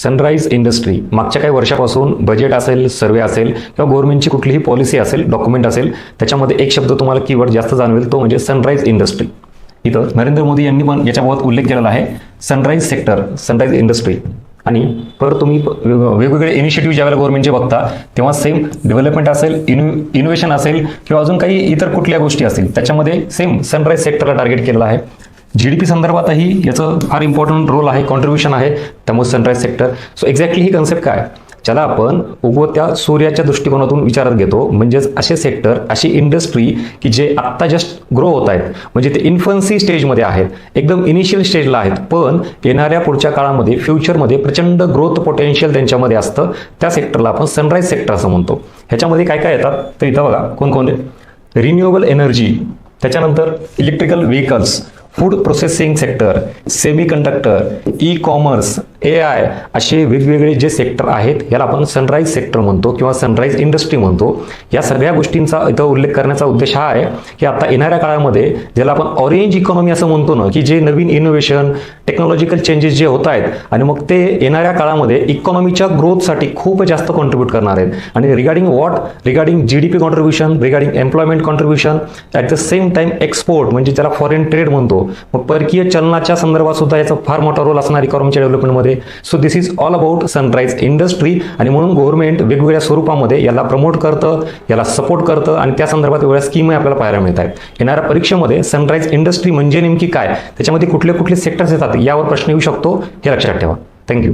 Sunrise industry मागच्या काही वर्षापासून बजेट असेल, सर्वे असेल किंवा गव्हर्नमेंटची कुठलीही पॉलिसी असेल, डॉक्युमेंट असेल, त्याच्यामध्ये एक शब्द तुम्हाला कीवर्ड जास्त जाणवेल, तो म्हणजे सनराइज इंडस्ट्री. इथं नरेंद्र मोदी यांनी पण याच्याबाबत उल्लेख केलेला आहे, सनराइज सेक्टर, सनराइज इंडस्ट्री. आणि परत तुम्ही वेगवेगळे इनिशिएटिव्ह ज्यावेळेला गव्हर्नमेंटचे बघता तेव्हा सेम डेव्हलपमेंट असेल, इनोव्हेशन असेल किंवा अजून काही इतर कुठल्या गोष्टी असतील त्याच्यामध्ये सेम सनराइज सेक्टरला टार्गेट केलेलं आहे. GDP संदर्भातही याचं फार इम्पॉर्टंट रोल आहे, कॉन्ट्रीब्युशन आहे, त्यामुळे सनराइज सेक्टर. सो एक्झॅक्टली ही कन्सेप्ट काय, ज्याला आपण उगवत्या सूर्याच्या दृष्टिकोनातून विचारात घेतो, म्हणजेच असे सेक्टर, अशी इंडस्ट्री की जे आत्ता जस्ट ग्रो होत आहेत, म्हणजे ते इन्फन्सी स्टेजमध्ये आहेत, एकदम इनिशियल स्टेजला आहेत, पण येणाऱ्या पुढच्या काळामध्ये फ्युचरमध्ये प्रचंड ग्रोथ पोटेन्शियल त्यांच्यामध्ये असतं. त्या सेक्टरला आपण सनराइज सेक्टर असं म्हणतो. ह्याच्यामध्ये काय काय येतात तर इथं बघा कोणकोणते, रिन्युएबल एनर्जी, त्याच्यानंतर electrical vehicles, food processing sector, semi conductor, e commerce, AI असे वेगवेगळे जे सेक्टर आहेत याला आपण सनराइज सेक्टर म्हणतो किंवा सनराइज इंडस्ट्री म्हणतो. या सगळ्या गोष्टींचा इथं उल्लेख करण्याचा उद्देश हा आहे की आता येणाऱ्या काळामध्ये ज्याला आपण ऑरेंज इकॉनॉमी असं म्हणतो ना, की जे नवीन इनोव्हेशन, टेक्नॉलॉजिकल चेंजेस जे होत आहेत आणि मग ते येणाऱ्या काळामध्ये इकॉनॉमीच्या ग्रोथसाठी खूप जास्त कॉन्ट्रीब्यूट करणार आहेत. आणि regarding GDP contribution, regarding employment contribution, at the same time export म्हणजे ज्याला फॉरेन ट्रेड म्हणतो, मग परकीय चलनाच्या संदर्भात सुद्धा याचा फार मोठा रोल असणार इकॉनॉमीच्या डेव्हलपमेंटमध्ये. So this is all about sunrise industry. आणि म्हणून गव्हर्नमेंट वेगवेगळ्या स्वरूपामध्ये याला प्रमोट करतं, याला सपोर्ट करतं आणि त्या संदर्भात वेगळ्या स्कीमही आपल्याला पाहायला मिळत आहेत. येणाऱ्या परीक्षेमध्ये सनराइज इंडस्ट्री म्हणजे नेमकी काय, त्याच्यामध्ये कुठले कुठले सेक्टर्स येतात यावर प्रश्न येऊ शकतो, हे लक्षात ठेवा. थँक्यू.